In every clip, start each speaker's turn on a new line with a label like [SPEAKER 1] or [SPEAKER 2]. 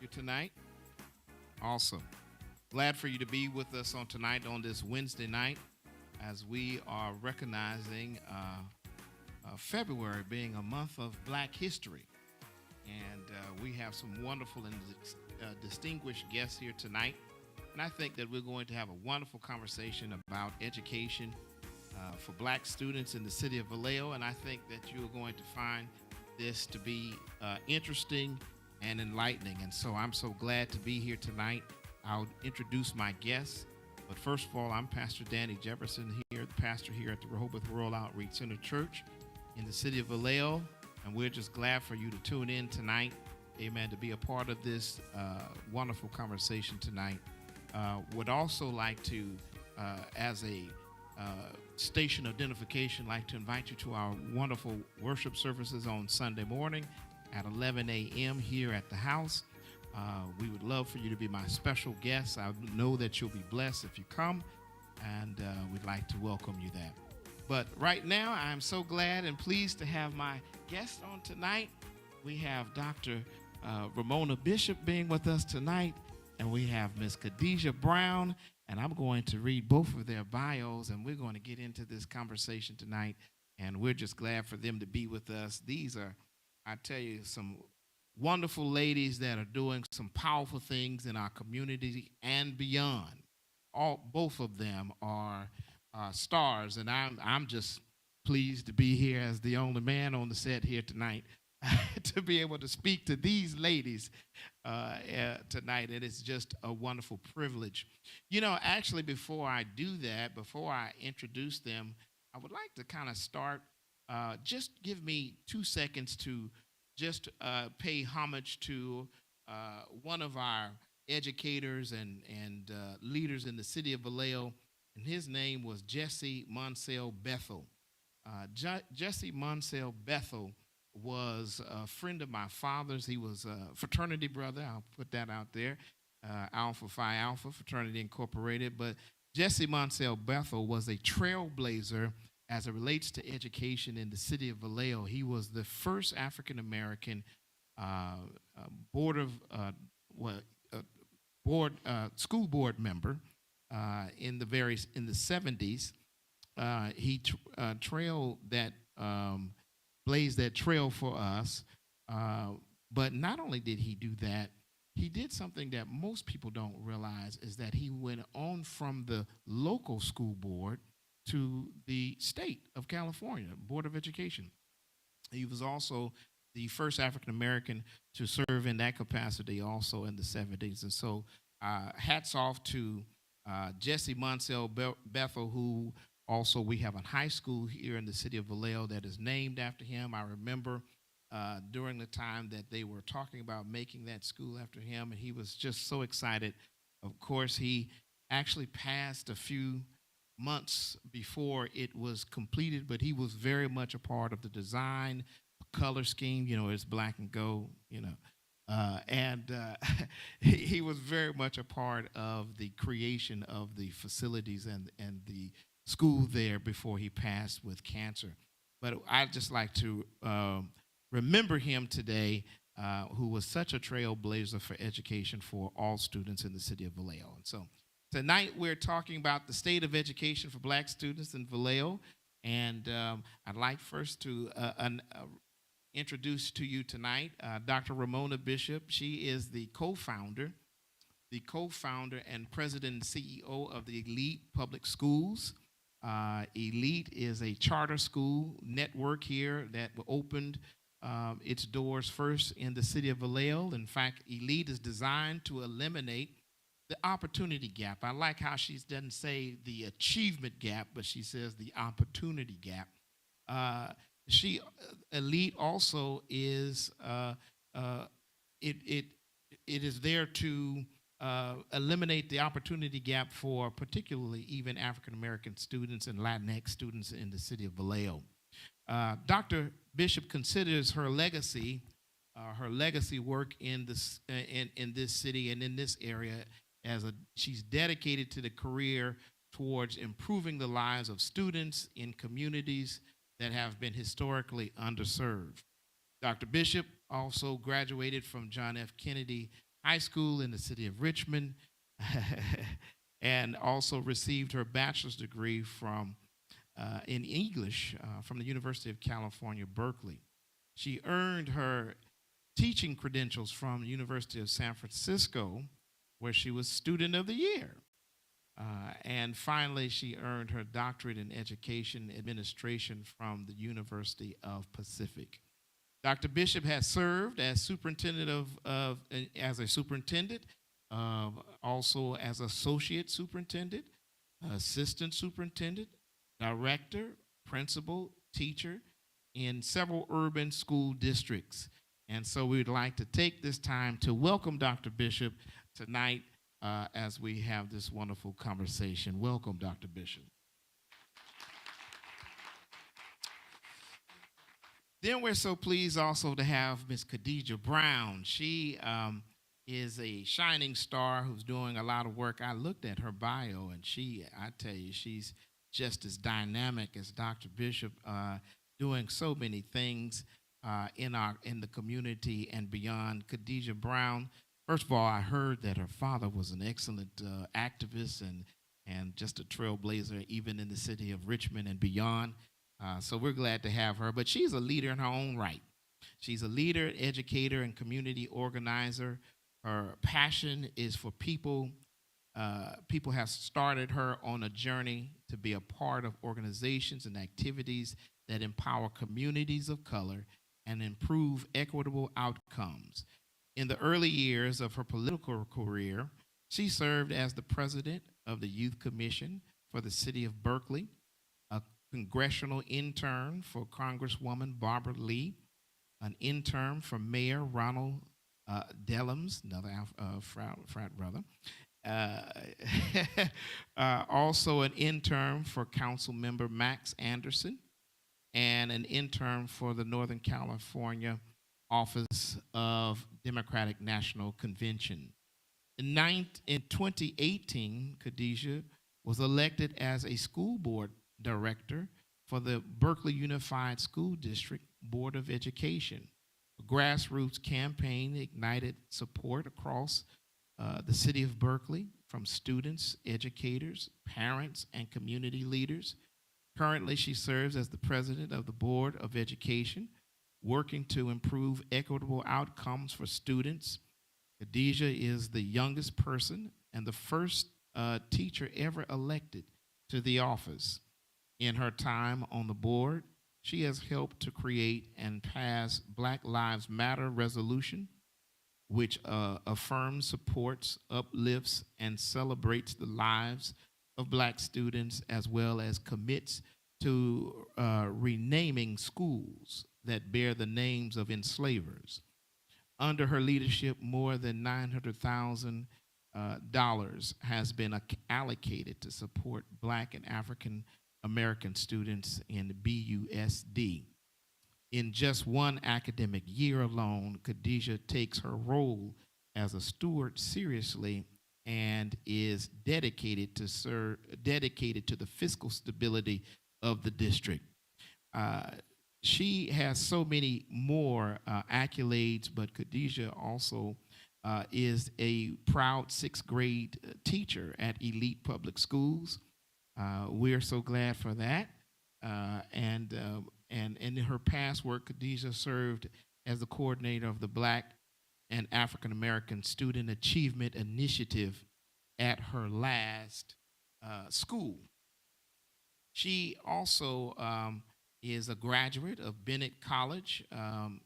[SPEAKER 1] you tonight? Awesome. Glad for you to be with us on tonight on this Wednesday night as we are recognizing February being a month of Black history. And we have some wonderful and distinguished guests here tonight. And I think that we're going to have a wonderful conversation about education for Black students in the city of Vallejo. And I think that you're going to find this to be interesting and enlightening. And so I'm so glad to be here tonight. I'll introduce my guests. But first of all, I'm Pastor Danny Jefferson here, the pastor here at the Rehoboth Rural Outreach Center Church in the city of Vallejo. And we're just glad for you to tune in tonight, amen, to be a part of this wonderful conversation tonight. Would also like to, as a station identification, like to invite you to our wonderful worship services on Sunday morning at 11 a.m. here at the house. We would love for you to be my special guest. I know that you'll be blessed if you come, and we'd like to welcome you there. But right now, I'm so glad and pleased to have my guest on tonight. We have Dr. Ramona Bishop being with us tonight, and we have Miss Khadijah Brown, and I'm going to read both of their bios, and we're going to get into this conversation tonight, and we're just glad for them to be with us. These are, I tell you, some wonderful ladies that are doing some powerful things in our community and beyond. Both of them are stars, and I'm just pleased to be here as the only man on the set here tonight to be able to speak to these ladies tonight. And it's just a wonderful privilege. You know, actually, before I do that, before I introduce them, I would like to kind of start. Just give me 2 seconds to just pay homage to one of our educators and leaders in the city of Vallejo, and his name was Jesse Monsell Bethel. Jesse Monsell Bethel was a friend of my father's. He was a fraternity brother. I'll put that out there. Alpha Phi Alpha Fraternity Incorporated. But Jesse Monsell Bethel was a trailblazer as it relates to education in the city of Vallejo. He was the first African American school board member in the 70s. He blazed that trail for us. But not only did he do that, he did something that most people don't realize, is that he went on from the local school board to the state of California Board of Education. He was also the first African American to serve in that capacity also in the 70s. And so hats off to Jesse Monsell Bethel, who also we have a high school here in the city of Vallejo that is named after him. I remember during the time that they were talking about making that school after him, and he was just so excited. Of course, he actually passed a few months before it was completed, but he was very much a part of the design, color scheme. You know, it's black and gold, you know. He was very much a part of the creation of the facilities and the school there before he passed with cancer. But I'd just like to remember him today, who was such a trailblazer for education for all students in the city of Vallejo. And so tonight we're talking about the state of education for Black students in Vallejo. And I'd like first to introduce to you tonight Dr. Ramona Bishop. She is the co-founder and president and CEO of the Elite Public Schools. Elite is a charter school network here that opened its doors first in the city of Vallejo. In fact, Elite is designed to eliminate the opportunity gap. I like how she doesn't say the achievement gap, but she says the opportunity gap. Elite also is it is there to eliminate the opportunity gap for particularly even African American students and Latinx students in the city of Vallejo. Dr. Bishop considers her legacy work in this city and in this area she's dedicated to the career towards improving the lives of students in communities that have been historically underserved. Dr. Bishop also graduated from John F. Kennedy high school in the city of Richmond, and also received her bachelor's degree in English from the University of California, Berkeley. She earned her teaching credentials from the University of San Francisco, where she was Student of the Year. And finally, she earned her doctorate in education administration from the University of Pacific. Dr. Bishop has served as superintendent as a superintendent, also as associate superintendent, assistant superintendent, director, principal, teacher in several urban school districts. And so we'd like to take this time to welcome Dr. Bishop tonight as we have this wonderful conversation. Welcome, Dr. Bishop. Then we're so pleased also to have Miss Khadijah Brown. She is a shining star who's doing a lot of work. I looked at her bio, and I tell you, she's just as dynamic as Dr. Bishop, doing so many things in the community and beyond. Khadijah Brown, first of all, I heard that her father was an excellent activist and just a trailblazer, even in the city of Richmond and beyond. So we're glad to have her. But she's a leader in her own right. She's a leader, educator, and community organizer. Her passion is for people. People have started her on a journey to be a part of organizations and activities that empower communities of color and improve equitable outcomes. In the early years of her political career, she served as the president of the Youth Commission for the city of Berkeley, a congressional intern for Congresswoman Barbara Lee, an intern for Mayor Ronald Dellums, another frat brother, also an intern for Council Member Max Anderson, and an intern for the Northern California Office of Democratic National Convention. In 2018, Khadijah was elected as a school board director for the Berkeley Unified School District Board of Education. A grassroots campaign ignited support across the city of Berkeley from students, educators, parents, and community leaders. Currently, she serves as the president of the Board of Education, working to improve equitable outcomes for students. Khadijah is the youngest person and the first teacher ever elected to the office. In her time on the board, she has helped to create and pass Black Lives Matter resolution, which affirms, supports, uplifts, and celebrates the lives of Black students, as well as commits to renaming schools that bear the names of enslavers. Under her leadership, more than $900,000 has been allocated to support Black and African American students in BUSD. In just one academic year alone, Khadijah takes her role as a steward seriously and is dedicated to the fiscal stability of the district. She has so many more accolades, but Khadijah also is a proud sixth grade teacher at elite public schools. We're so glad for that. And in her past work, Khadijah served as the coordinator of the Black and African American Student Achievement Initiative at her last school. She also is a graduate of Bennett College, and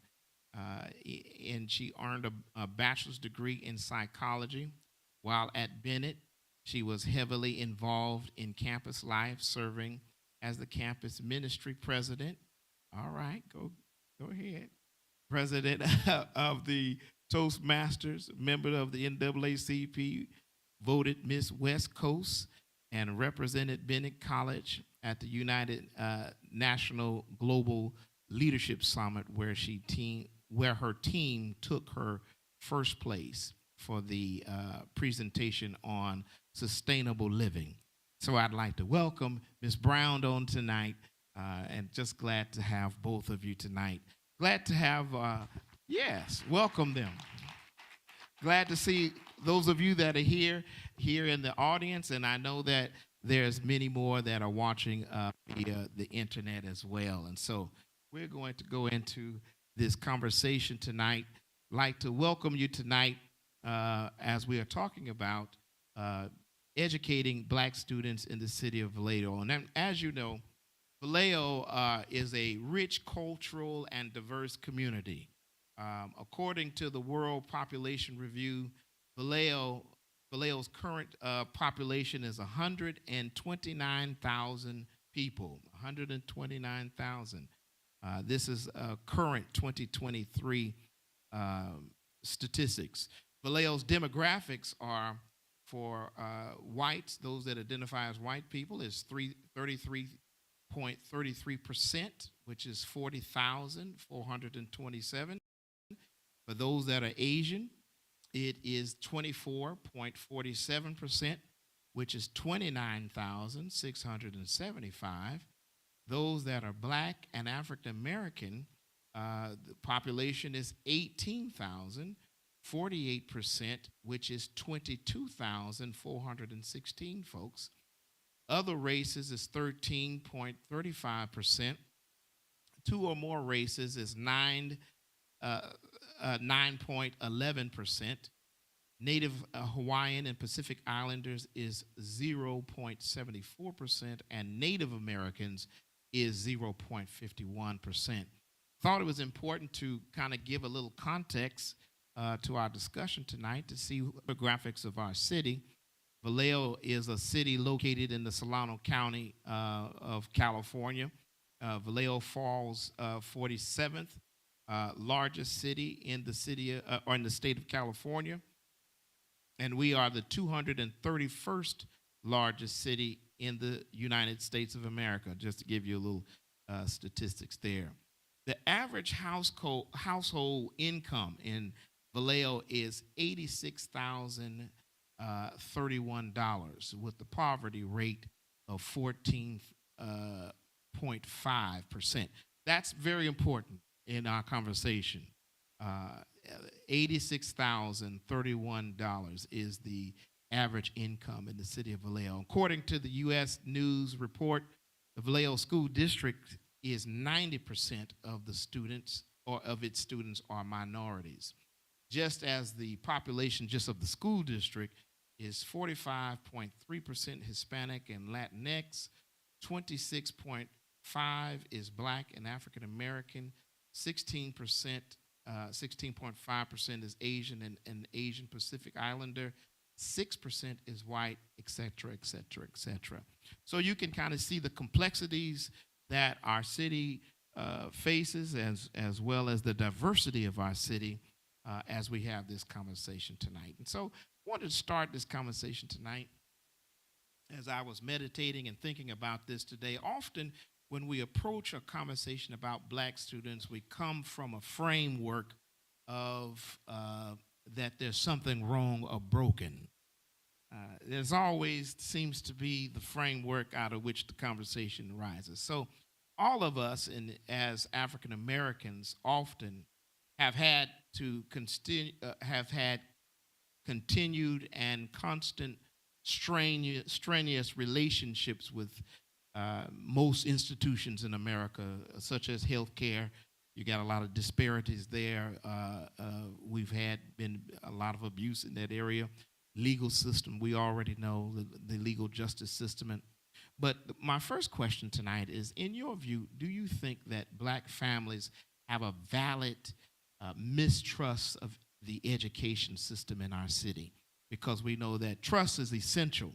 [SPEAKER 1] she earned a bachelor's degree in psychology. While at Bennett, she was heavily involved in campus life, serving as the campus ministry president. All right, go ahead. President of the Toastmasters, member of the NAACP, voted Miss West Coast, and represented Bennett College at the United National Global Leadership Summit, where her team took her first place for the presentation on sustainable living. So I'd like to welcome Ms. Brown on tonight, and just glad to have both of you tonight. Glad to have, yes, welcome them. Glad to see those of you that are here in the audience, and I know that there's many more that are watching via the internet as well. And so we're going to go into this conversation tonight. Like to welcome you tonight as we are talking about uh, educating black students in the city of Vallejo. And then, as you know, Vallejo is a rich cultural and diverse community. According to the World Population Review, Vallejo, Vallejo's current population is 129,000 people. 129,000. This is current 2023 statistics. Vallejo's demographics are for whites, those that identify as white people, is 33.33%, which is 40,427. For those that are Asian, it is 24.47%, which is 29,675. Those that are black and African American, the population is 18,000, 48%, which is 22,416 folks. Other races is 13.35%. Two or more races is 9.11%. Native Hawaiian and Pacific Islanders is 0.74%, and Native Americans is 0.51%. Thought it was important to kind of give a little context to our discussion tonight to see the graphics of our city. Vallejo is a city located in the Solano County of California. Vallejo falls 47th largest city in the or in the state of California, and we are the 231st largest city in the United States of America. Just to give you a little statistics there. The average household income in Vallejo is $86,031, with the poverty rate of 14.5%. That's very important in our conversation. $86,031 is the average income in the city of Vallejo. According to the U.S. News report, the Vallejo School District is 90% of the students, or of its students, are minorities. Just as the population just of the school district is 45.3% Hispanic and Latinx, 26.5% is black and African American, 16.5% is Asian and Asian Pacific Islander, 6% is white, et cetera, et cetera, et cetera. So you can kind of see the complexities that our city faces, as well as the diversity of our city as we have this conversation tonight. And so I wanted to start this conversation tonight as I was meditating and thinking about this today. Often when we approach a conversation about black students, we come from a framework of that there's something wrong or broken. There's always seems to be the framework out of which the conversation arises. So all of us, as African Americans, often have had continued and constant strenuous relationships with most institutions in America, such as healthcare. You got a lot of disparities there. We've been a lot of abuse in that area. Legal system, we already know the legal justice system. But my first question tonight is, in your view, do you think that black families have a valid mistrust of the education system in our city? Because we know that trust is essential.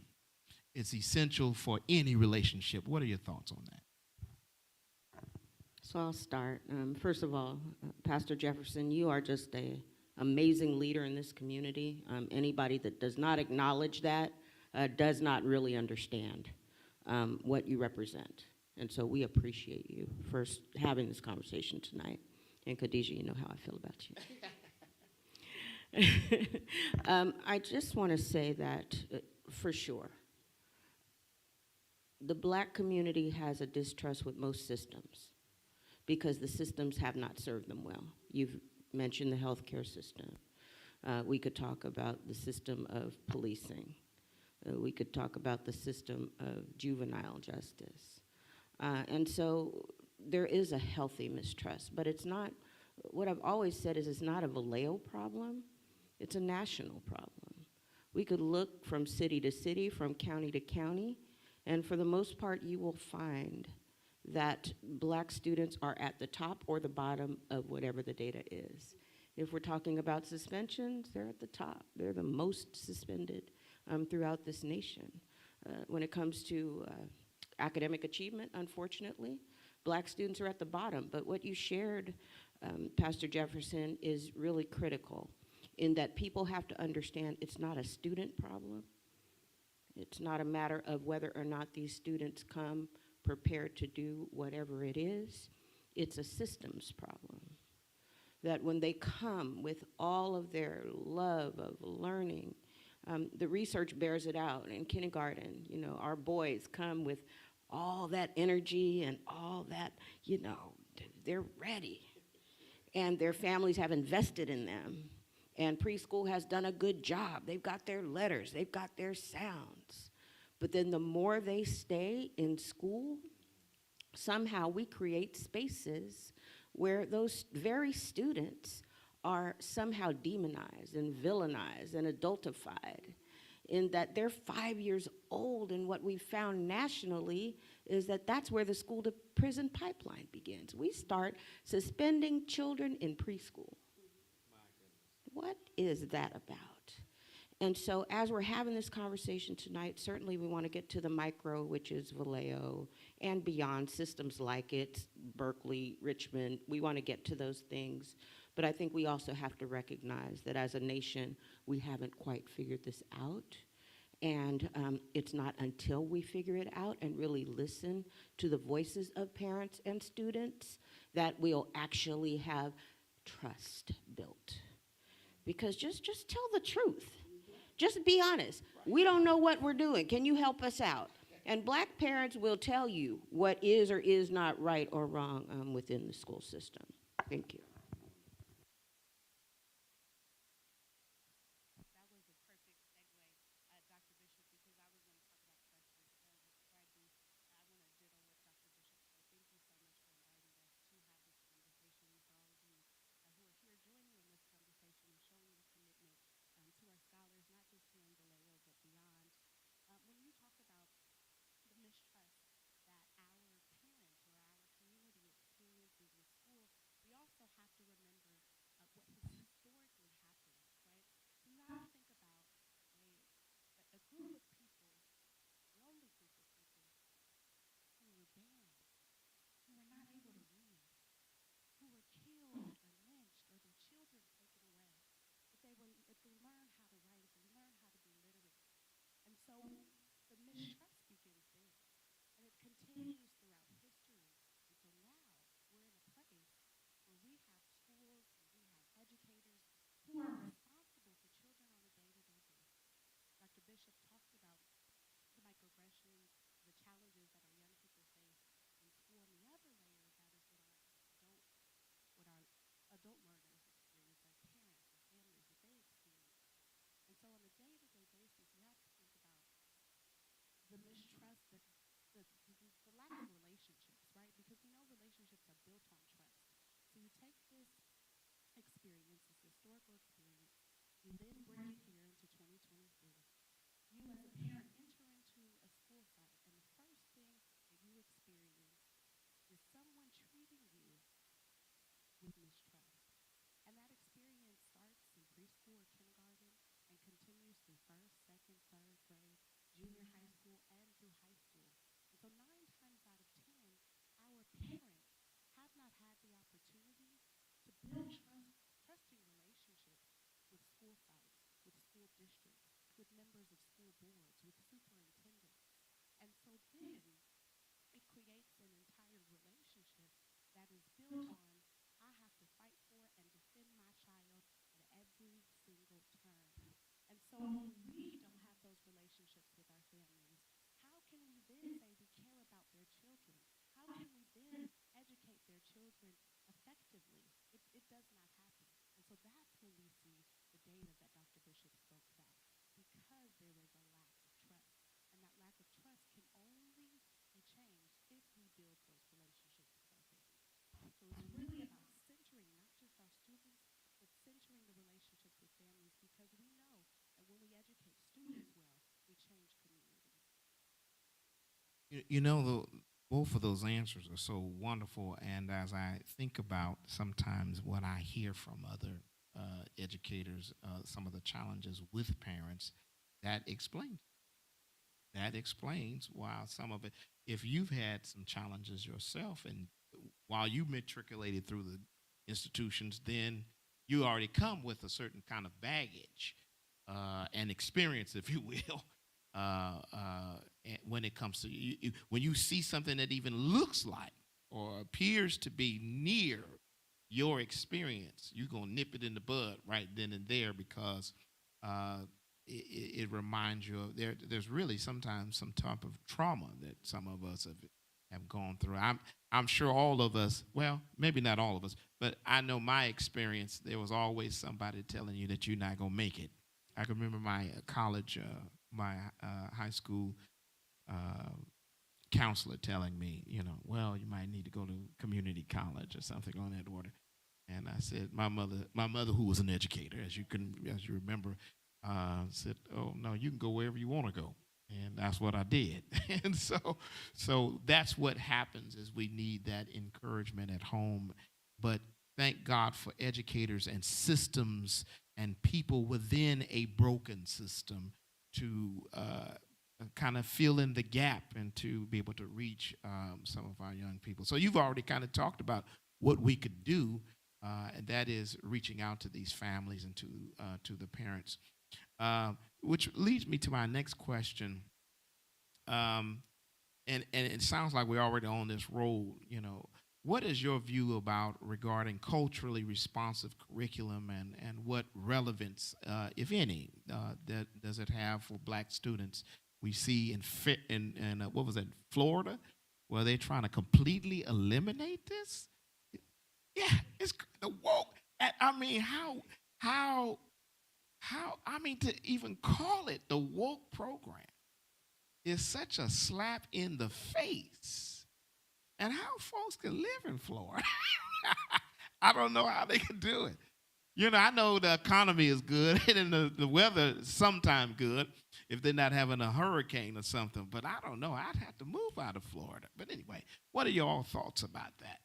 [SPEAKER 1] It's essential for any relationship. What are your thoughts on that?
[SPEAKER 2] So I'll start. First of all, Pastor Jefferson, you are just an amazing leader in this community. Anybody that does not acknowledge that does not really understand what you represent. And so we appreciate you for having this conversation tonight. And Khadijah, you know how I feel about you. I just want to say that for sure, the black community has a distrust with most systems because the systems have not served them well. You've mentioned the healthcare system. We could talk about the system of policing. We could talk about the system of juvenile justice. And so there is a healthy mistrust, but it's not, what I've always said is it's not a Vallejo problem, it's a national problem. We could look from city to city, from county to county, and for the most part, you will find that black students are at the top or the bottom of whatever the data is. If we're talking about suspensions, they're at the top. They're the most suspended throughout this nation. When it comes to academic achievement, unfortunately, black students are at the bottom. But what you shared, Pastor Jefferson, is really critical in that people have to understand it's not a student problem. It's not a matter of whether or not these students come prepared to do whatever it is. It's a systems problem. That when they come with all of their love of learning, the research bears it out. In kindergarten, you know, our boys come with all that energy and all that, you know, they're ready. And their families have invested in them. And preschool has done a good job. They've got their letters, they've got their sounds. But then the more they stay in school, somehow we create spaces where those very students are somehow demonized and villainized and adultified, in that they're 5 years old. And what we've found nationally is that that's where the school to prison pipeline begins. We start suspending children in preschool. What is that about? And so as we're having this conversation tonight, certainly we want to get to the micro, which is Vallejo, and beyond, systems like it, Berkeley, Richmond. We want to get to those things. But I think we also have to recognize that as a nation, we haven't quite figured this out. And it's not until we figure it out and really listen to the voices of parents and students that we'll actually have trust built. Because just tell the truth. Just be honest. We don't know what we're doing. Can you help us out? And black parents will tell you what is or is not right or wrong within the school system. Thank you.
[SPEAKER 1] You know, both of those answers are so wonderful. And as I think about sometimes what I hear from other educators, some of the challenges with parents, that explains why some of it. If you've had some challenges yourself, and while you matriculated through the institutions, then you already come with a certain kind of baggage and experience, if you will. When it comes to when you see something that even looks like or appears to be near your experience, you're gonna nip it in the bud right then and there because uh, it reminds you of there's really sometimes some type of trauma that some of us have gone through. I'm sure all of us, well, maybe not all of us, but I know my experience. There was always somebody telling you that you're not gonna make it. I can remember my college, my high school uh, counselor telling me, well, you might need to go to community college or something on that order. And I said, my mother, who was an educator, as you remember, said, "Oh no, you can go wherever you want to go," and that's what I did. And so that's what happens is we need that encouragement at home, but thank God for educators and systems and people within a broken system to kind of fill in the gap and to be able to reach some of our young people. So you've already kind of talked about what we could do, and that is reaching out to these families and to the parents. Which leads me to my next question. Um, and it sounds like we're already on this road. What is your view about regarding culturally responsive curriculum and what relevance, if any, that does it have for Black students? We see in what was it, Florida, where they're trying to completely eliminate this. Yeah, it's the woke. I mean, how I mean, to even call it the woke program is such a slap in the face. And how folks can live in Florida, I don't know how they can do it. I know the economy is good and the weather is sometimes good if they're not having a hurricane or something. But I don't know. I'd have to move out of Florida. But anyway, what are your thoughts about that?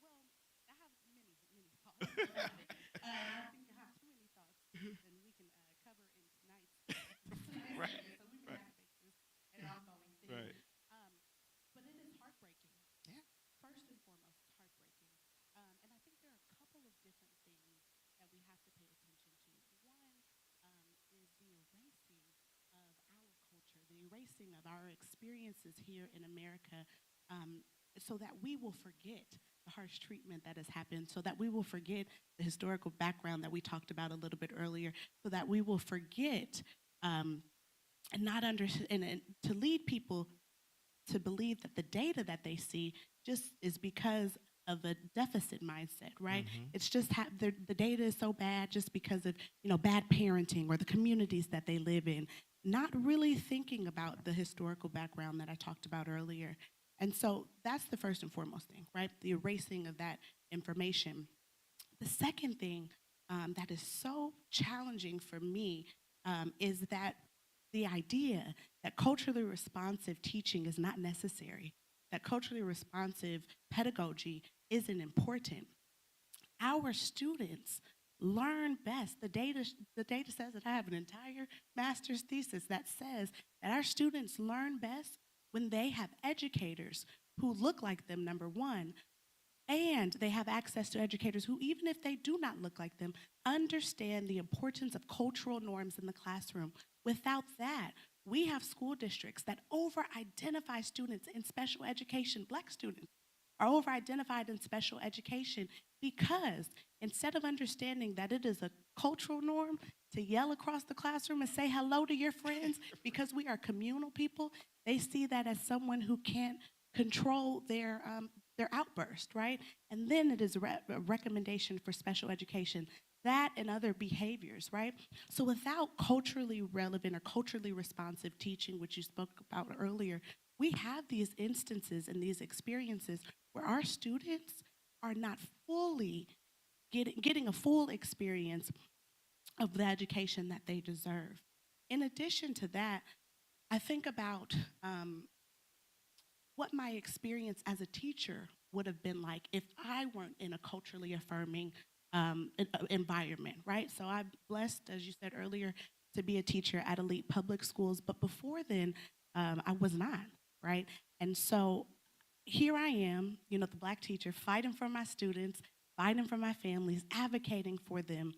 [SPEAKER 3] Well, I have many thoughts about it. I think I have too many thoughts than we can cover in tonight's
[SPEAKER 1] Right,
[SPEAKER 3] session. So we may
[SPEAKER 1] right,
[SPEAKER 3] have to make this an ongoing thing.
[SPEAKER 1] right.
[SPEAKER 3] Um, but it is heartbreaking.
[SPEAKER 1] Yeah.
[SPEAKER 3] First and foremost, it's heartbreaking. And I think there are a couple of different things that we have to pay attention to. One is the erasing of our culture, the erasing of our experiences here in America, so that we will forget the harsh treatment that has happened, so that we will forget the historical background that we talked about a little bit earlier, so that we will forget and not understand, and to lead people to believe that the data that they see just is because of a deficit mindset, right?
[SPEAKER 1] Mm-hmm.
[SPEAKER 3] It's just the data is so bad just because of bad parenting or the communities that they live in, not really thinking about the historical background that I talked about earlier. And so that's the first and foremost thing, right? The erasing of that information. The second thing that is so challenging for me is that the idea that culturally responsive teaching is not necessary, that culturally responsive pedagogy isn't important. Our students learn best. The data says that I have an entire master's thesis that says that our students learn best when they have educators who look like them, number one, and they have access to educators who, even if they do not look like them, understand the importance of cultural norms in the classroom. Without that, we have school districts that over identify students in special education, Black students are over identified in special education because instead of understanding that it is a cultural norm to yell across the classroom and say hello to your friends because we are communal people, they see that as someone who can't control their outburst, right? And then it is a recommendation for special education, that and other behaviors, right? So without culturally relevant or culturally responsive teaching, which you spoke about earlier, we have these instances and these experiences where our students are not fully getting a full experience of the education that they deserve. In addition to that, I think about what my experience as a teacher would have been like if I weren't in a culturally affirming environment, right? So I'm blessed, as you said earlier, to be a teacher at elite public schools, but before then, I was not, right? And so here I am, the Black teacher, fighting for my students, fighting for my families, advocating for them.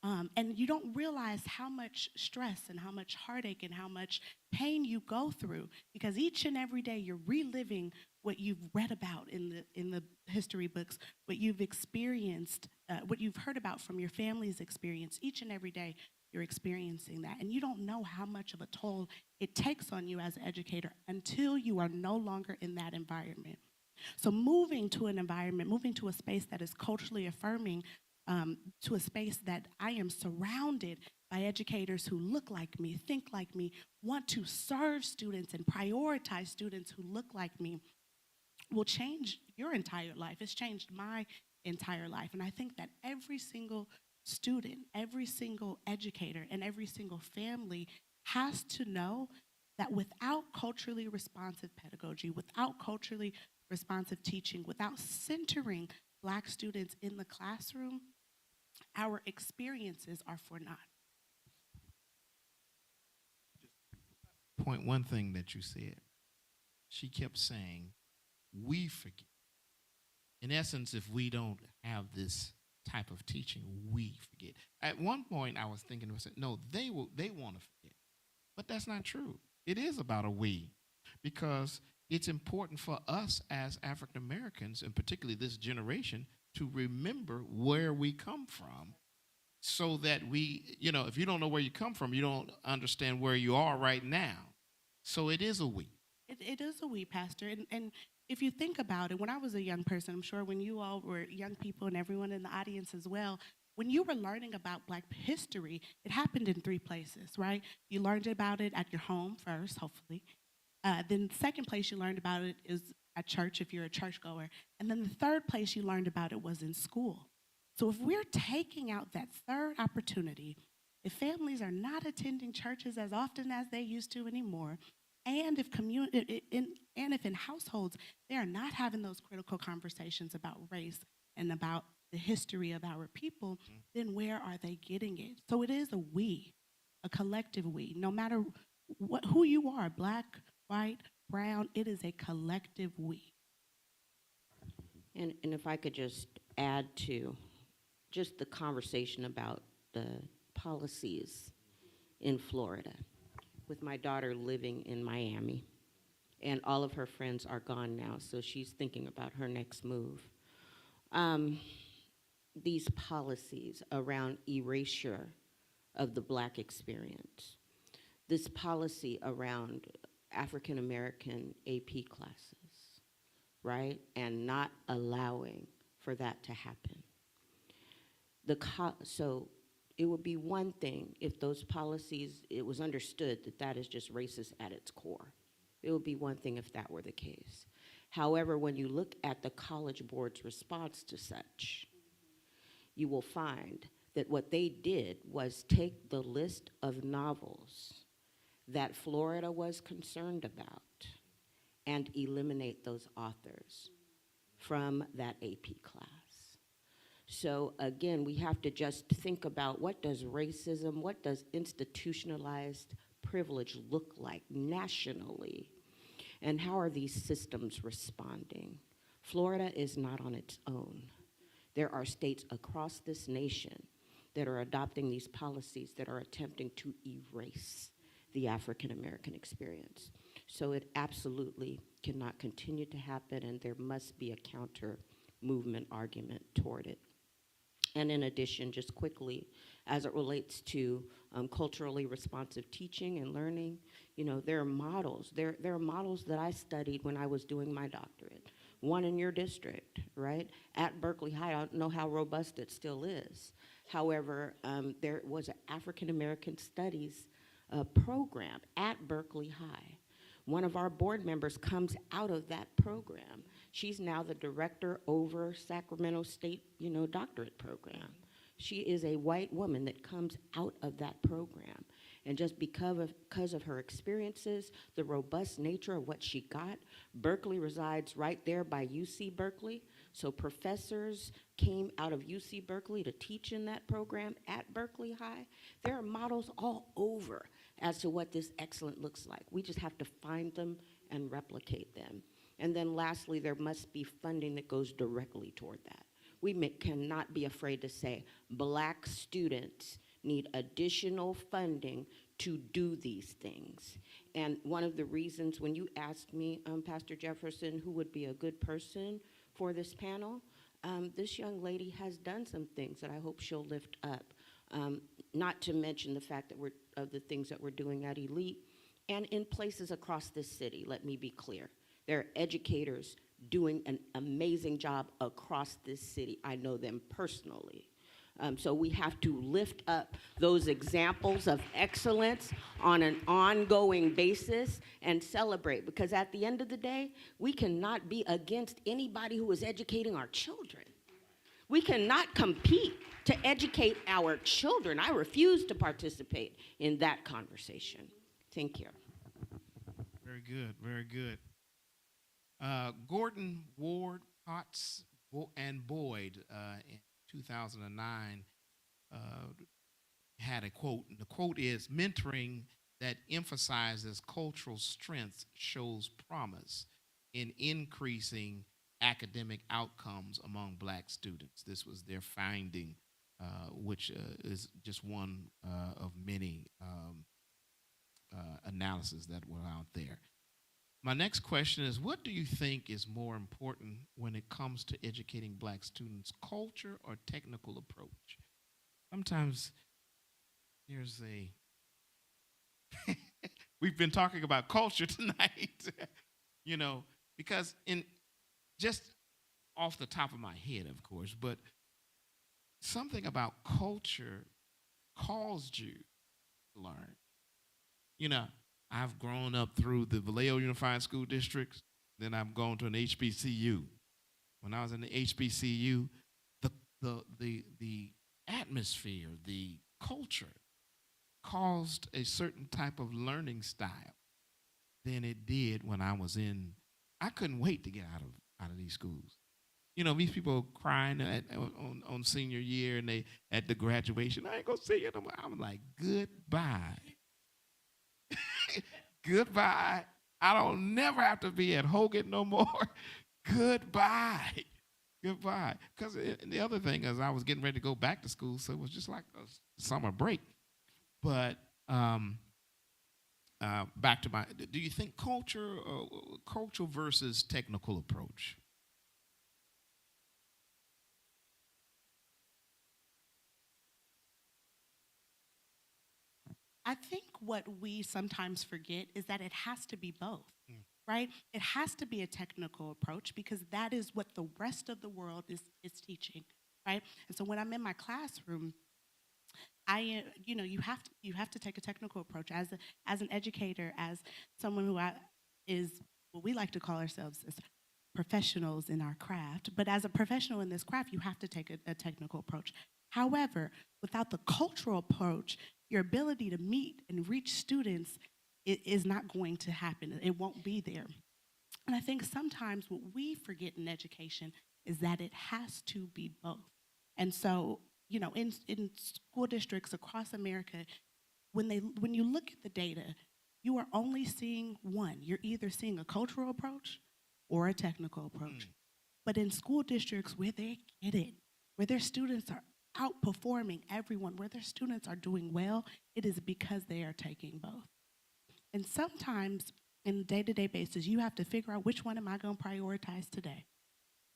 [SPEAKER 3] And you don't realize how much stress and how much heartache and how much pain you go through, because each and every day you're reliving what you've read about in the history books, what you've experienced, what you've heard about from your family's experience. Each and every day you're experiencing that, and you don't know how much of a toll it takes on you as an educator until you are no longer in that environment. So moving to an environment, moving to a space that is culturally affirming, to a space that I am surrounded by educators who look like me, think like me, want to serve students and prioritize students who look like me, will change your entire life. It's changed my entire life. And I think that every single student, every single educator, and every single family has to know that without culturally responsive pedagogy, without culturally responsive teaching, without centering Black students in the classroom, our experiences are for naught.
[SPEAKER 1] Point one thing that you said. She kept saying, we forget. In essence, if we don't have this type of teaching, we forget. At one point, I was thinking, no, they want to forget. But that's not true. It is about a we, because it's important for us as African Americans, and particularly this generation, to remember where we come from, so that if you don't know where you come from, you don't understand where you are right now. So it is a we.
[SPEAKER 3] It is a we, Pastor. And if you think about it, when I was a young person, I'm sure when you all were young people and everyone in the audience as well, when you were learning about Black history, it happened in three places, right? You learned about it at your home first, hopefully. Then the second place you learned about it is at church, if you're a churchgoer. And then the third place you learned about it was in school. So if we're taking out that third opportunity, if families are not attending churches as often as they used to anymore, and if in households they are not having those critical conversations about race and about the history of our people, then where are they getting it? So it is a we, a collective we. No matter who you are, Black, white, brown, it is a collective we.
[SPEAKER 2] And if I could just add to just the conversation about the policies in Florida, with my daughter living in Miami, and all of her friends are gone now, so she's thinking about her next move. These policies around erasure of the Black experience, this policy around African American AP classes, right, and not allowing for that to happen. So it would be one thing if those policies, it was understood that that is just racist at its core. It would be one thing if that were the case. However, when you look at the College Board's response to such, you will find that what they did was take the list of novels that Florida was concerned about and eliminate those authors from that AP class. So again, we have to just think about, what does racism, what does institutionalized privilege look like nationally? And how are these systems responding? Florida is not on its own. There are states across this nation that are adopting these policies that are attempting to erase the African American experience. So it absolutely cannot continue to happen, and there must be a counter movement argument toward it. And in addition, just quickly, as it relates to culturally responsive teaching and learning, there are models. There are models that I studied when I was doing my doctorate. One in your district, right? At Berkeley High, I don't know how robust it still is. However, there was an African American Studies program at Berkeley High. One of our board members comes out of that program. She's now the director over Sacramento State, doctorate program. She is a white woman that comes out of that program. And just because of her experiences, the robust nature of what she got, Berkeley resides right there by UC Berkeley. So professors came out of UC Berkeley to teach in that program at Berkeley High. There are models all over as to what this excellence looks like. We just have to find them and replicate them. And then lastly, there must be funding that goes directly toward that. We cannot be afraid to say Black students need additional funding to do these things. And one of the reasons when you asked me, Pastor Jefferson, who would be a good person for this panel, this young lady has done some things that I hope she'll lift up. Not to mention the fact that of the things that we're doing at Elite and in places across this city, let me be clear. There are educators doing an amazing job across this city. I know them personally. So we have to lift up those examples of excellence on an ongoing basis and celebrate, because at the end of the day, we cannot be against anybody who is educating our children. We cannot compete to educate our children. I refuse to participate in that conversation. Thank you.
[SPEAKER 1] Very good, very good. Gordon, Ward, Potts, and Boyd in 2009 had a quote. And the quote is, mentoring that emphasizes cultural strengths shows promise in increasing academic outcomes among Black students. This was their finding, which is just one of many analyses that were out there. My next question is, what do you think is more important when it comes to educating Black students, culture or technical approach? Sometimes there's we've been talking about culture tonight, because just off the top of my head, of course, but something about culture caused you to learn. I've grown up through the Vallejo Unified School District, then I've gone to an HBCU. When I was in the HBCU, the atmosphere, the culture caused a certain type of learning style than it did when I couldn't wait to get out of these schools. These people crying on senior year and they at the graduation, I ain't gonna see you no more. I'm like, goodbye. Goodbye. I don't never have to be at Hogan no more. Goodbye. Goodbye. Because the other thing is I was getting ready to go back to school, so it was just like a summer break. But back to do you think cultural versus technical approach?
[SPEAKER 3] I think what we sometimes forget is that it has to be both, right? It has to be a technical approach because that is what the rest of the world is teaching, right? And so when I'm in my classroom, you have to take a technical approach as an educator, as someone who is what we like to call ourselves as professionals in our craft. But as a professional in this craft, you have to take a technical approach. However, without the cultural approach, your ability to meet and reach students is not going to happen. It won't be there. And I think sometimes what we forget in education is that it has to be both. And so, in school districts across America, when you look at the data, you are only seeing one. You're either seeing a cultural approach or a technical approach. But in school districts where they get it, where their students are outperforming everyone, where their students are doing well, it is because they are taking both. And sometimes in a day-to-day basis, you have to figure out which one am I going to prioritize today.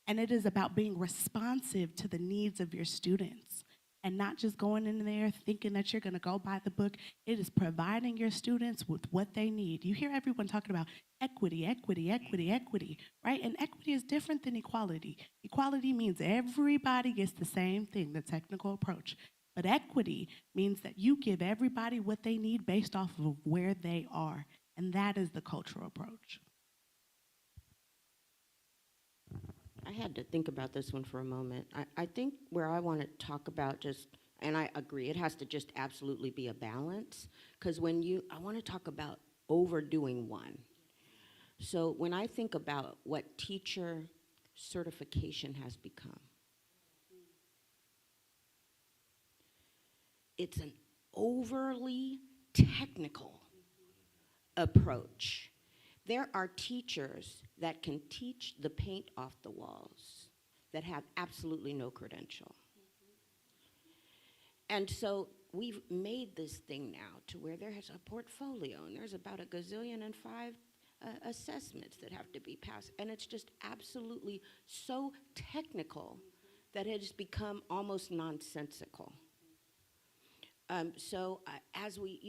[SPEAKER 3] And it is about being responsive to the needs of your students and not just going in there thinking that you're going to go by the book. It is providing your students with what they need. You hear everyone talking about equity, equity, equity, equity, right? And equity is different than equality. Equality means everybody gets the same thing, the technical approach. But equity means that you give everybody what they need based off of where they are. And that is the cultural approach.
[SPEAKER 2] I had to think about this one for a moment. I think where I want to talk about just And I agree, it has to just absolutely be a balance. Because I want to talk about overdoing one. So when I think about what teacher certification has become, it's an overly technical approach. There are teachers that can teach the paint off the walls that have absolutely no credential. And so we've made this thing now to where there's a portfolio and there's about a gazillion and five assessments that have to be passed. And it's just absolutely so technical that it has become almost nonsensical. As we,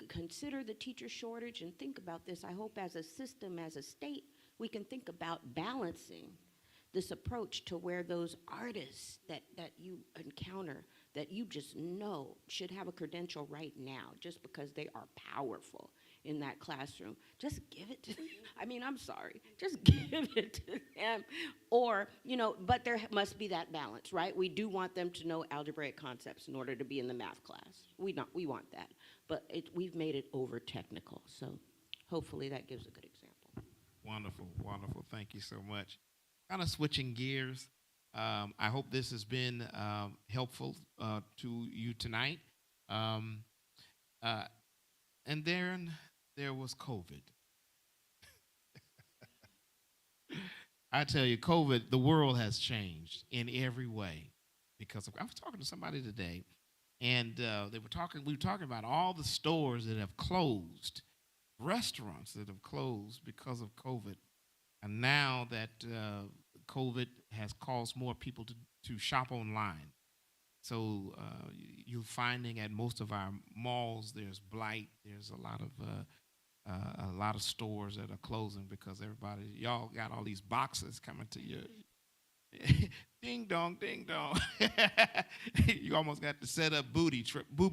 [SPEAKER 2] consider the teacher shortage and think about this, I hope as a system, as a state, we can think about balancing this approach to where those artists that you encounter, that you just know should have a credential right now just because they are powerful in that classroom. Just give it to them. I mean, I'm sorry. Just give it to them. Or, but there must be that balance, right? We do want them to know algebraic concepts in order to be in the math class. We want that. But we've made it over technical. So hopefully that gives a good example.
[SPEAKER 1] Wonderful, wonderful. Thank you so much. Kind of switching gears. I hope this has been helpful to you tonight. And then there was COVID. I tell you, COVID, the world has changed in every way I was talking to somebody today, and we were talking about all the stores that have closed, restaurants that have closed because of COVID. And now that COVID has caused more people to shop online. So you're finding at most of our malls there's blight. There's a lot of stores that are closing because y'all got all these boxes coming to you. Ding dong, ding dong. You almost got to set up booby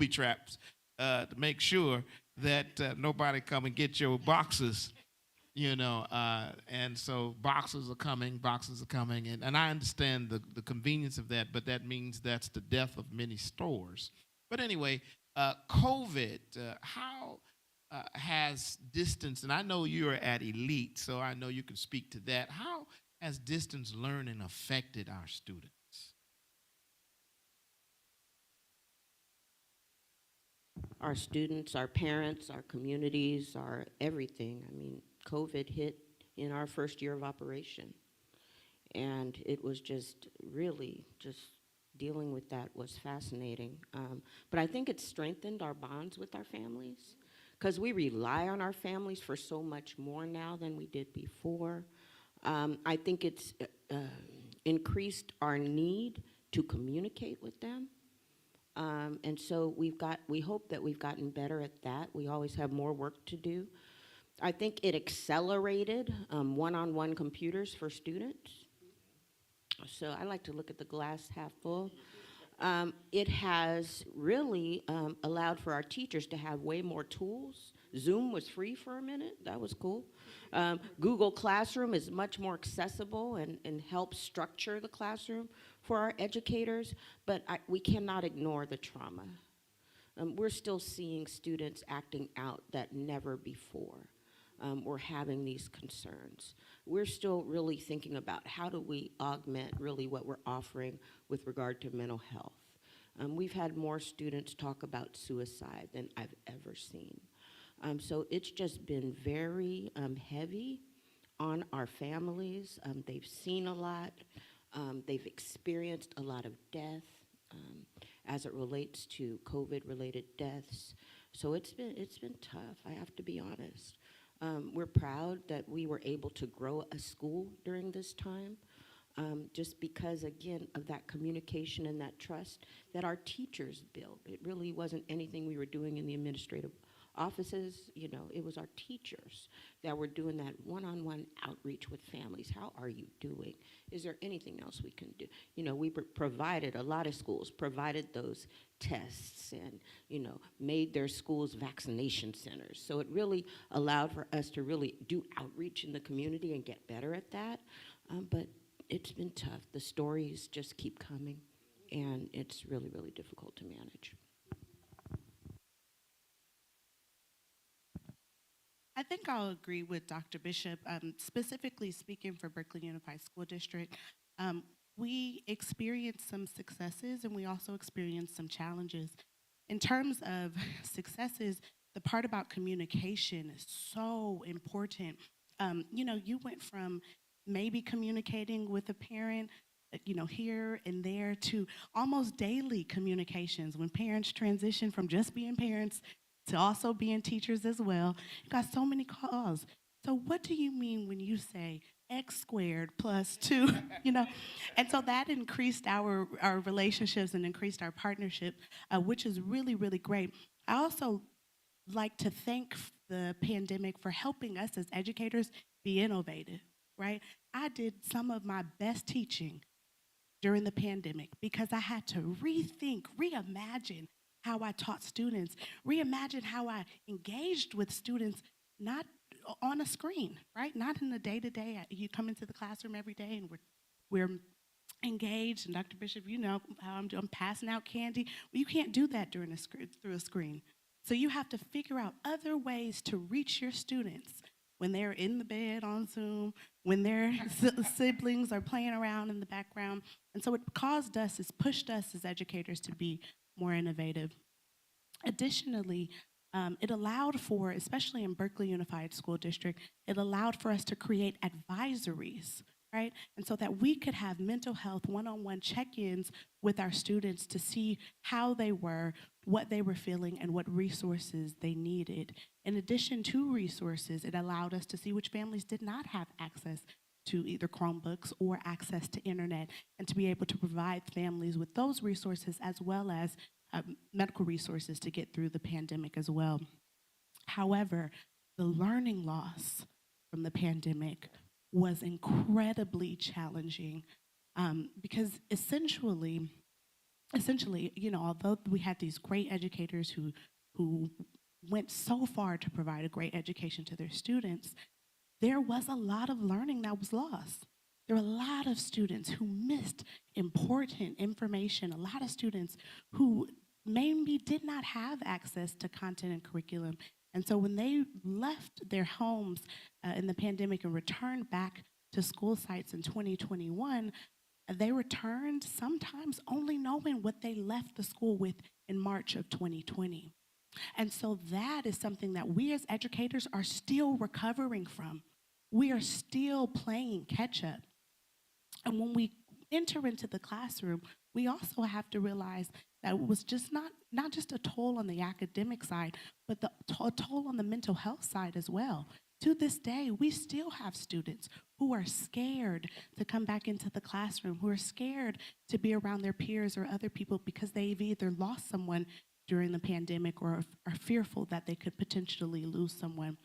[SPEAKER 1] traps to make sure that nobody come and get your boxes. And so boxes are coming, and I understand the convenience of that, but that means that's the death of many stores. But anyway, COVID, how has distance, and I know you're at Elite, so I know you can speak to that. How has distance learning affected our students?
[SPEAKER 2] Our students, our parents, our communities, our everything. I mean, COVID hit in our first year of operation. And it was just really just dealing with that was fascinating. But I think it strengthened our bonds with our families because we rely on our families for so much more now than we did before. I think it's increased our need to communicate with them. And so we hope that we've gotten better at that. We always have more work to do. I think it accelerated one-on-one computers for students. So I like to look at the glass half full. It has really allowed for our teachers to have way more tools. Zoom was free for a minute. That was cool. Google Classroom is much more accessible and helps structure the classroom for our educators, but we cannot ignore the trauma. We're still seeing students acting out that never before. We're having these concerns. We're still really thinking about how do we augment really what we're offering with regard to mental health. We've had more students talk about suicide than I've ever seen. So it's just been very heavy on our families. They've seen a lot. They've experienced a lot of death as it relates to COVID-related deaths. So it's been tough, I have to be honest. We're proud that we were able to grow a school during this time, just because, again, of that communication and that trust that our teachers built. It really wasn't anything we were doing in the administrative offices. It was our teachers that were doing that one-on-one outreach with families. How are you doing? Is there anything else we can do? We provided, a lot of schools provided those tests and, made their schools vaccination centers. So it really allowed for us to really do outreach in the community and get better at that. But it's been tough. The stories just keep coming. and it's really, really difficult to manage.
[SPEAKER 3] I think I'll agree with Dr. Bishop. Specifically speaking for Berkeley Unified School District, um, we experienced some successes and we also experienced some challenges. In terms of successes, the part about communication is so important. You went from maybe communicating with a parent, here and there, to almost daily communications. When parents transition from just being parents to also being teachers as well, you got so many calls. So what do you mean when you say x squared plus 2, And so that increased our relationships and increased our partnership, which is really, really great. I also like to thank the pandemic for helping us as educators be innovative, right? I did some of my best teaching during the pandemic because I had to rethink, reimagine how I taught students, reimagine how I engaged with students, not on a screen, right? Not in the day-to-day. You come into the classroom every day and we're engaged, and Dr. Bishop, you know how I'm passing out candy. Well, you can't do that through a screen. So you have to figure out other ways to reach your students when they're in the bed on Zoom, when their siblings are playing around in the background. And so it pushed us as educators to be more innovative. Additionally, it allowed for, especially in Berkeley Unified School District, it allowed for us to create advisories, right? And so that we could have mental health one-on-one check-ins with our students to see how they were, what they were feeling, and what resources they needed. In addition to resources, it allowed us to see which families did not have access to either Chromebooks or access to internet, and to be able to provide families with those resources as well as medical resources to get through the pandemic as well. However, the learning loss from the pandemic was incredibly challenging, because essentially, although we had these great educators who went so far to provide a great education to their students, there was a lot of learning that was lost. There were a lot of students who missed important information, a lot of students who maybe did not have access to content and curriculum. And so when they left their homes in the pandemic and returned back to school sites in 2021, they returned sometimes only knowing what they left the school with in March of 2020. And so that is something that we as educators are still recovering from. We are still playing catch up. And when we enter into the classroom, we also have to realize that it was just not just a toll on the academic side, but a toll on the mental health side as well. To this day, we still have students who are scared to come back into the classroom, who are scared to be around their peers or other people because they've either lost someone during the pandemic or are fearful that they could potentially lose someone.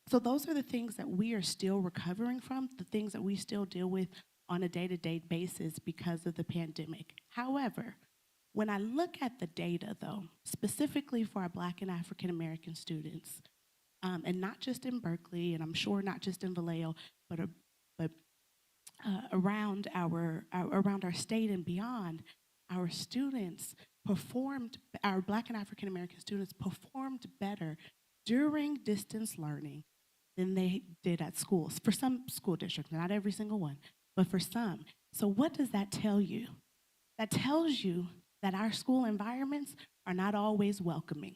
[SPEAKER 3] So those are the things that we are still recovering from, the things that we still deal with on a day-to-day basis because of the pandemic. However, when I look at the data, though, specifically for our Black and African American students, and not just in Berkeley, and I'm sure not just in Vallejo, but around our state and beyond, our students our Black and African American students performed better during distance learning than they did at schools. For some school districts, not every single one, but for some. So what does that tell you? That tells you that our school environments are not always welcoming.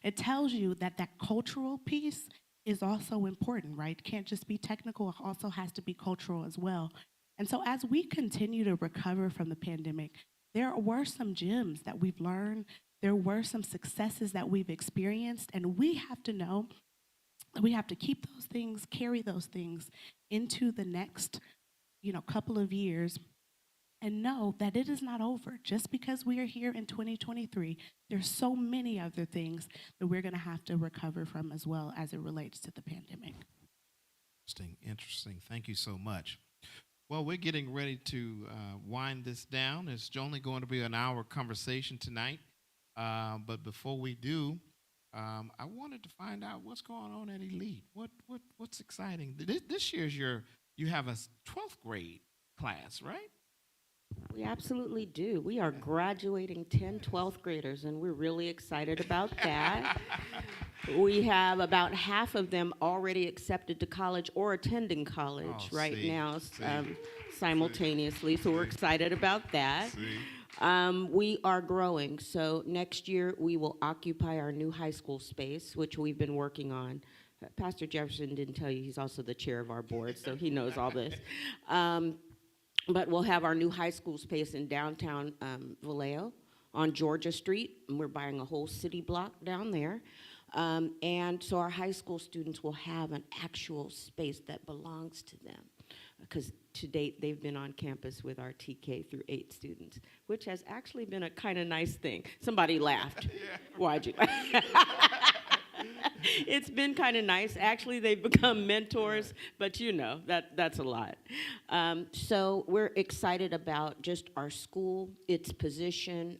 [SPEAKER 3] It tells you that that cultural piece is also important, right? It can't just be technical, it also has to be cultural as well. And so as we continue to recover from the pandemic, there were some gems that we've learned, there were some successes that we've experienced, and we have to know that we have to keep those things, carry those things into the next, couple of years, and know that it is not over. Just because we are here in 2023, there's so many other things that we're going to have to recover from as well as it relates to the pandemic.
[SPEAKER 1] Interesting. Thank you so much. Well, we're getting ready to wind this down. It's only going to be an hour conversation tonight. But before we do, I wanted to find out what's going on at Elite. What's exciting? This year's you have a 12th grade class, right?
[SPEAKER 2] We absolutely do. We are graduating 10, 12th graders, and we're really excited about that. We have about half of them already accepted to college or attending college
[SPEAKER 1] Oh,
[SPEAKER 2] right
[SPEAKER 1] see,
[SPEAKER 2] now
[SPEAKER 1] see,
[SPEAKER 2] simultaneously, so we're
[SPEAKER 1] see,
[SPEAKER 2] excited about that.
[SPEAKER 1] see.
[SPEAKER 2] We are growing, so next year we will occupy our new high school space, which we've been working on. Pastor Jefferson didn't tell you he's also the chair of our board, so he knows all this. Um, but we'll have our new high school space in downtown Vallejo on Georgia Street, and we're buying a whole city block down there. And so our high school students will have an actual space that belongs to them. Because to date, they've been on campus with our TK through 8 students, which has actually been a kind of nice thing. Somebody laughed.
[SPEAKER 1] Yeah.
[SPEAKER 2] Why'd you? It's been kind of nice. Actually, they've become mentors, but you know, that's a lot. So we're excited about just our school, its position.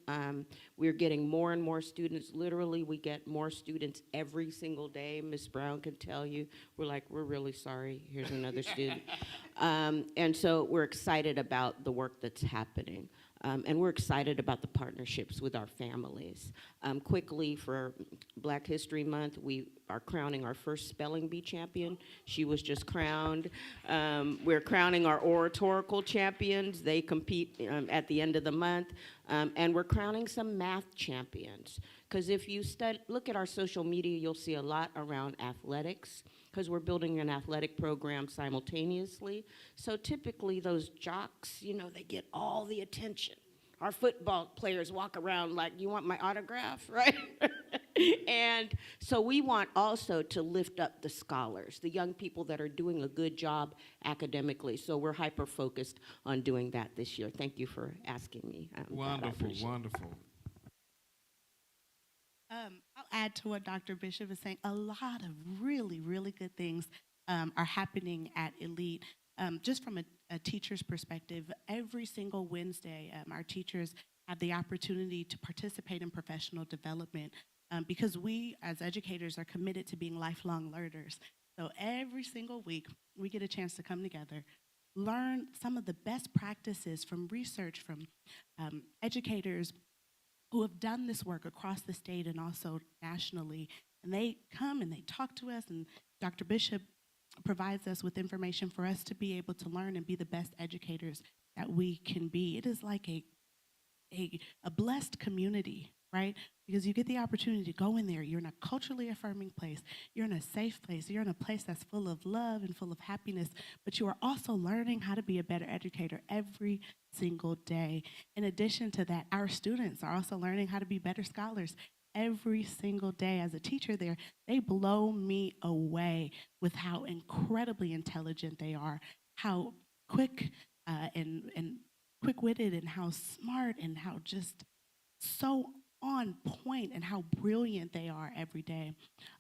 [SPEAKER 2] We're getting more and more students. Literally, we get more students every single day. Ms. Brown can tell you. We're like, we're really sorry. Here's another student. And so we're excited about the work that's happening. And we're excited about the partnerships with our families. Quickly, for Black History Month, we are crowning our first spelling bee champion. She was just crowned. We're crowning our oratorical champions. They compete at the end of the month. And we're crowning some math champions. Because if you look at our social media, you'll see a lot around athletics, because we're building an athletic program simultaneously. So typically those jocks, you know, they get all the attention. Our football players walk around like, you want my autograph, right? And so we want also to lift up the scholars, the young people that are doing a good job academically. So we're hyper-focused on doing that this year. Thank you for asking me.
[SPEAKER 1] Wonderful, wonderful.
[SPEAKER 3] I'll add to what Dr. Bishop is saying. A lot of really, really good things are happening at Elite. Just from a teacher's perspective, every single Wednesday, our teachers have the opportunity to participate in professional development because we, as educators, are committed to being lifelong learners. So every single week, we get a chance to come together, learn some of the best practices from research from educators who have done this work across the state and also nationally. And they come and they talk to us, and Dr. Bishop provides us with information for us to be able to learn and be the best educators that we can be. It is like a blessed community, right? Because you get the opportunity to go in there. You're in a culturally affirming place. You're in a safe place. You're in a place that's full of love and full of happiness, but you are also learning how to be a better educator every single day. In addition to that, our students are also learning how to be better scholars every single day. As a teacher there, they blow me away with how incredibly intelligent they are, how quick and quick-witted, and how smart, and how just so on point, and how brilliant they are every day.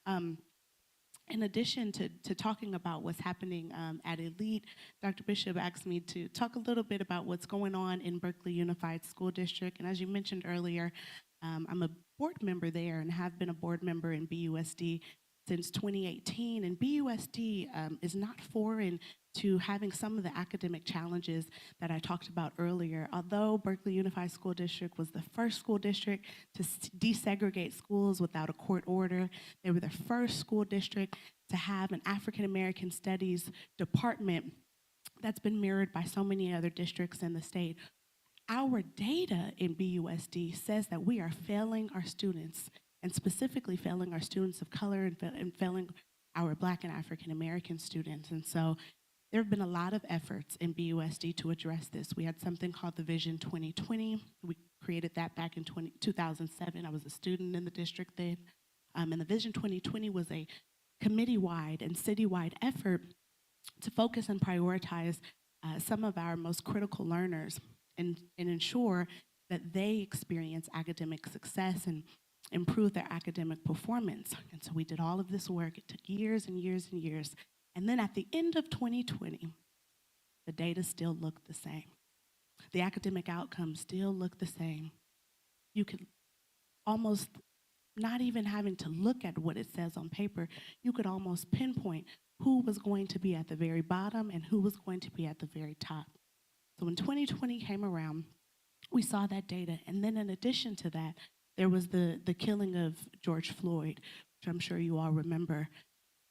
[SPEAKER 3] In addition to talking about what's happening at Elite, Dr. Bishop asked me to talk a little bit about what's going on in Berkeley Unified School District. And as you mentioned earlier, I'm a board member there and have been a board member in BUSD since 2018. And BUSD is not foreign to having some of the academic challenges that I talked about earlier. Although Berkeley Unified School District was the first school district to desegregate schools without a court order, they were the first school district to have an African American Studies department that's been mirrored by so many other districts in the state. Our data in BUSD says that we are failing our students, and specifically failing our students of color and failing our Black and African American students. And so there have been a lot of efforts in BUSD to address this. We had something called the Vision 2020. We created that back in 2007. I was a student in the district then. And the Vision 2020 was a committee-wide and city-wide effort to focus and prioritize some of our most critical learners and ensure that they experience academic success and improve their academic performance. And so we did all of this work. It took years and years and years. And then at the end of 2020, the data still looked the same. The academic outcomes still look the same. You could almost, not even having to look at what it says on paper, you could almost pinpoint who was going to be at the very bottom and who was going to be at the very top. So when 2020 came around, we saw that data. And then in addition to that, there was the killing of George Floyd, which I'm sure you all remember.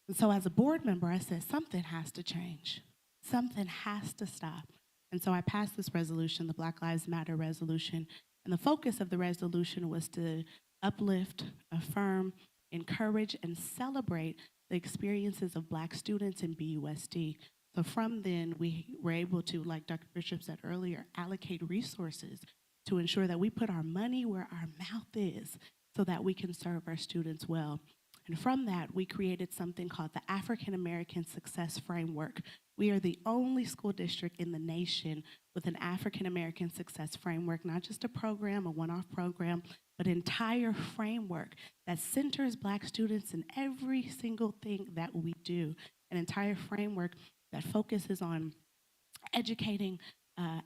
[SPEAKER 3] And so as a board member, I said, something has to change. Something has to stop. And so I passed this resolution, the Black Lives Matter resolution. And the focus of the resolution was to uplift, affirm, encourage, and celebrate the experiences of Black students in BUSD. So from then, we were able to, like Dr. Bishop said earlier, allocate resources to ensure that we put our money where our mouth is so that we can serve our students well. And from that, we created something called the African American Success Framework. We are the only school district in the nation with an African American Success Framework, not just a program, a one-off program, but an entire framework that centers Black students in every single thing that we do. An entire framework that focuses on educating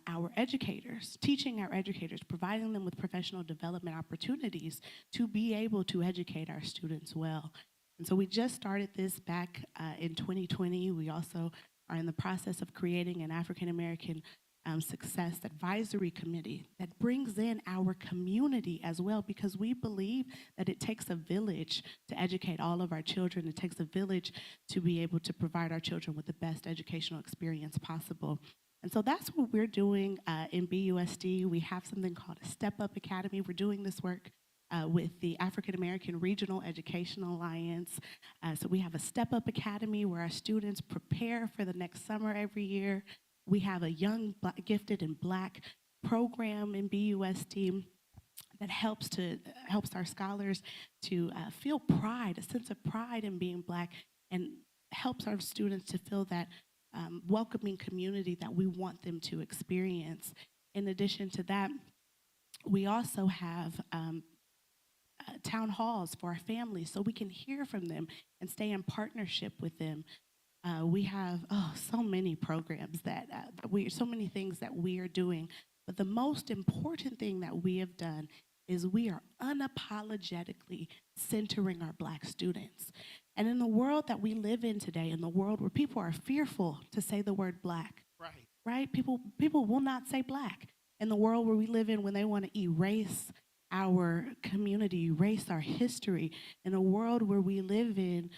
[SPEAKER 3] our educators, teaching our educators, providing them with professional development opportunities to be able to educate our students well. And so we just started this back in 2020. We also are in the process of creating an African American Success Advisory Committee that brings in our community as well, because we believe that it takes a village to educate all of our children. It takes a village to be able to provide our children with the best educational experience possible. And so that's what we're doing in BUSD. We have something called a Step Up Academy. We're doing this work with the African American Regional Education Alliance. So we have a Step Up Academy where our students prepare for the next summer every year. We have a Young Gifted and Black program in BUSD that helps our scholars to feel pride, a sense of pride in being Black, and helps our students to feel that welcoming community that we want them to experience. In addition to that, we also have town halls for our families so we can hear from them and stay in partnership with them. We have so many programs so many things that we are doing. But the most important thing that we have done is we are unapologetically centering our Black students. And in the world that we live in today, in the world where people are fearful to say the word Black, right? People will not say Black. In the world where we live in, when they want to erase our community, erase our history, in a world where we live in,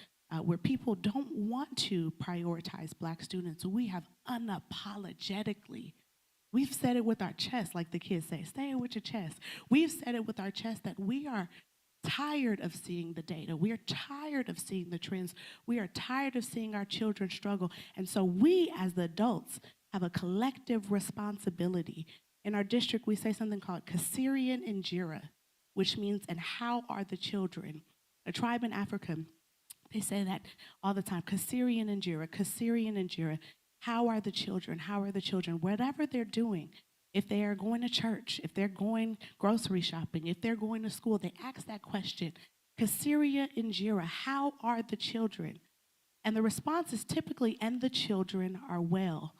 [SPEAKER 3] where people don't want to prioritize Black students, we have unapologetically, we've said it with our chest, like the kids say, say it with your chest. We've said it with our chest that we are tired of seeing the data. We are tired of seeing the trends. We are tired of seeing our children struggle. And so we, as the adults, have a collective responsibility. In our district, we say something called Kasirian Injera, which means, and how are the children? A tribe in Africa, they say that all the time, Kasirian Injera, Kasirian Injera. How are the children? How are the children? Whatever they're doing, if they are going to church, if they're going grocery shopping, if they're going to school, they ask that question, Kasiria Injera, how are the children? And the response is typically, and the children are well.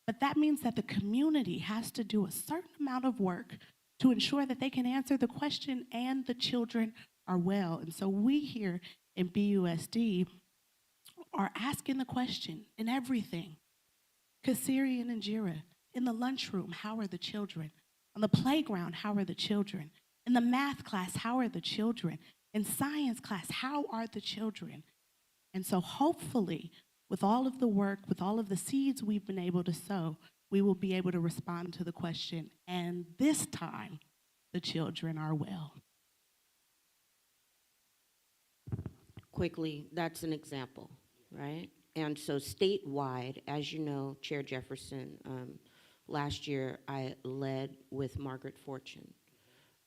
[SPEAKER 3] But that means that the community has to do a certain amount of work to ensure that they can answer the question, and the children are well. And so we here in BUSD are asking the question in everything. Kasiri and Injera, in the lunchroom, how are the children? On the playground, how are the children? In the math class, how are the children? In science class, how are the children? And so hopefully, with all of the work, with all of the seeds we've been able to sow, we will be able to respond to the question, and this time, the children are well.
[SPEAKER 2] Quickly, that's an example, right? And so statewide, as you know, Chair Jefferson, last year I led with Margaret Fortune,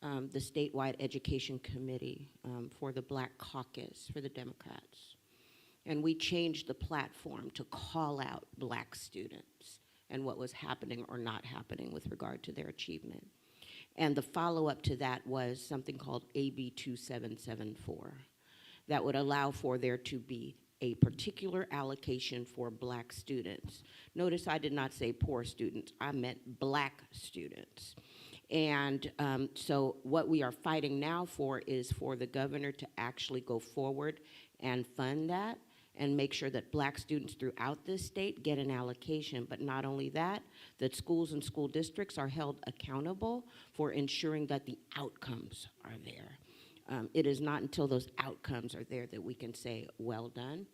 [SPEAKER 2] the statewide education committee for the Black Caucus for the Democrats. And we changed the platform to call out Black students and what was happening or not happening with regard to their achievement. And the follow-up to that was something called AB 2774 that would allow for there to be a particular allocation for Black students. Notice I did not say poor students, I meant Black students. And so what we are fighting now for is for the governor to actually go forward and fund that. and make sure that black students throughout this state get an allocation. But not only that, that schools and school districts are held accountable for ensuring that the outcomes are there. It is not until those outcomes are there that we can say, well done.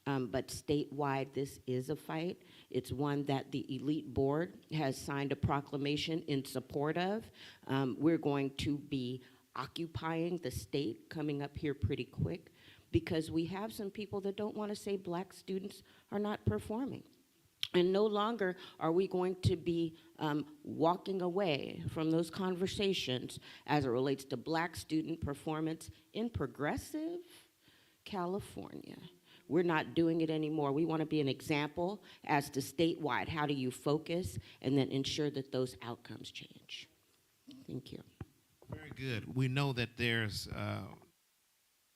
[SPEAKER 2] But statewide, this is a fight. It's one that the elite board has signed a proclamation in support of. We're going to be occupying the state coming up here pretty quick because we have some people that don't want to say black students are not performing. And no longer are we going to be walking away from those conversations as it relates to black student performance in progressive California. We're not doing it anymore. We want to be an example as to statewide. How do you focus and then ensure that those outcomes change? Thank you.
[SPEAKER 1] Very good. We know that there's,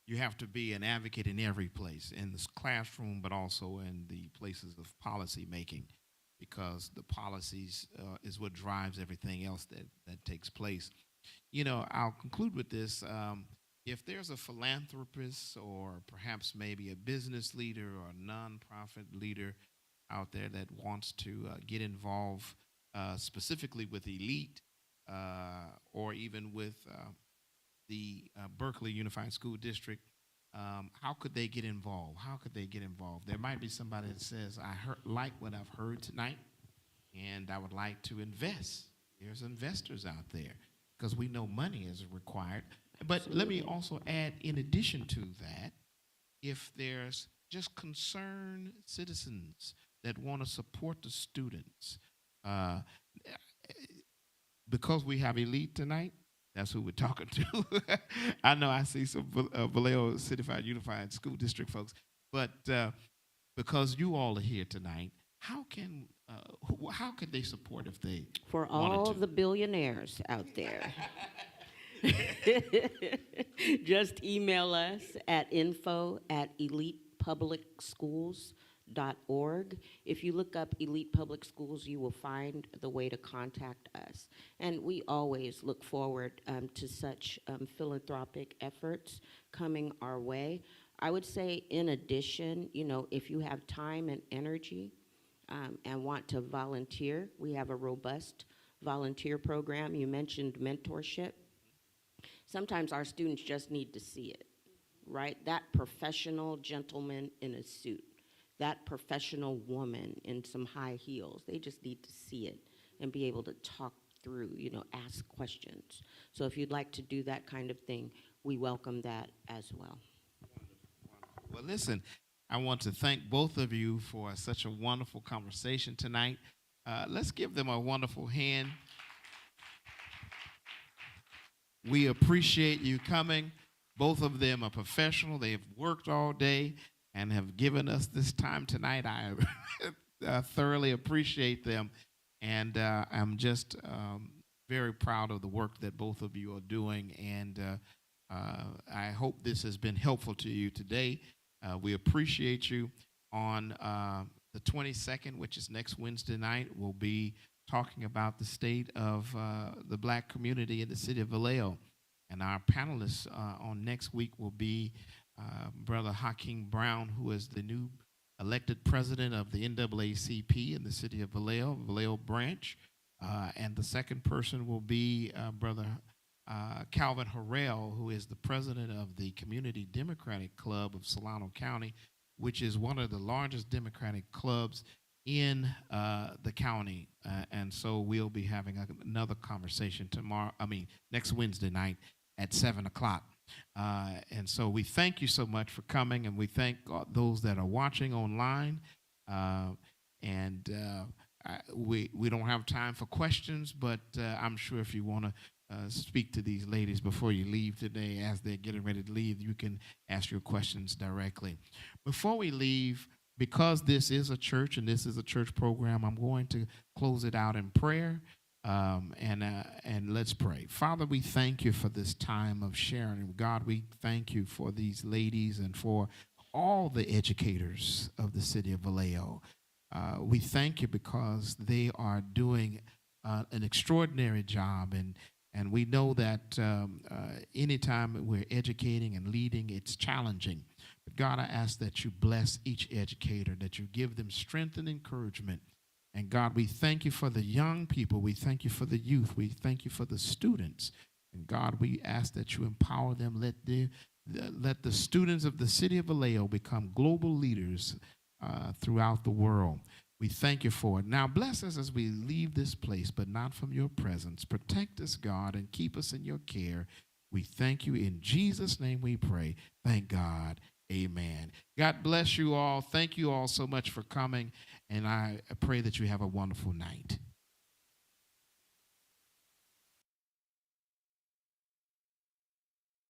[SPEAKER 1] you have to be an advocate in every place, in this classroom, but also in the places of policy making, because the policies is what drives everything else that takes place. You know, I'll conclude with this. If there's a philanthropist or perhaps maybe a business leader or a nonprofit leader out there that wants to get involved specifically with Elite or even with the Berkeley Unified School District, how could they get involved? How could they get involved? There might be somebody that says, like what I've heard tonight, and I would like to invest. There's investors out there because we know money is required. But let me also add, in addition to that, if there's just concerned citizens that want to support the students, because we have Elite tonight, that's who we're talking to. I know I see some Vallejo Certified Unified School District folks, but because you all are here tonight, how can they support if they
[SPEAKER 2] For all the billionaires out there. Just email us at info@elitepublicschools.org. If you look up Elite Public Schools, you will find the way to contact us. And we always look forward to such philanthropic efforts coming our way. I would say, in addition, you know, if you have time and energy and want to volunteer, we have a robust volunteer program. You mentioned mentorship. Sometimes our students just need to see it, right? That professional gentleman in a suit, that professional woman in some high heels, they just need to see it and be able to talk through, you know, ask questions. So if you'd like to do that kind of thing, we welcome that as well.
[SPEAKER 1] Well, listen, I want to thank both of you for such a wonderful conversation tonight. Let's give them a wonderful hand. We appreciate you coming. Both of them are professional. They've worked all day and have given us this time tonight. I thoroughly appreciate them. And I'm just very proud of the work that both of you are doing. And I hope this has been helpful to you today. We appreciate you. On the 22nd, which is next Wednesday night, we'll be talking about the state of the black community in the city of Vallejo. And our panelists on next week will be Brother Hakeem Brown, who is the new elected president of the NAACP in the city of Vallejo branch. And the second person will be Brother Calvin Harrell, who is the president of the Community Democratic Club of Solano County, which is one of the largest Democratic clubs in the county. And so we'll be having another conversation next Wednesday night at 7 o'clock. And so we thank you so much for coming, and we thank those that are watching online. We don't have time for questions, but I'm sure if you want to speak to these ladies before you leave today, as they're getting ready to leave, you can ask your questions directly. Before we leave, because this is a church and this is a church program, I'm going to close it out in prayer. And let's pray. Father, we thank you for this time of sharing. And God, we thank you for these ladies and for all the educators of the city of Vallejo. We thank you because they are doing an extraordinary job, and we know that anytime we're educating and leading, it's challenging. But But God, I ask that you bless each educator, that you give them strength and encouragement. And God, we thank you for the young people. We thank you for the youth. We thank you for the students. And God, we ask that you empower them. Let the students of the city of Vallejo become global leaders throughout the world. We thank you for it. Now bless us as we leave this place, but not from your presence. Protect us, God, and keep us in your care. We thank you. In Jesus' name we pray. Thank God. Amen. God bless you all. Thank you all so much for coming, and I pray that you have a wonderful night.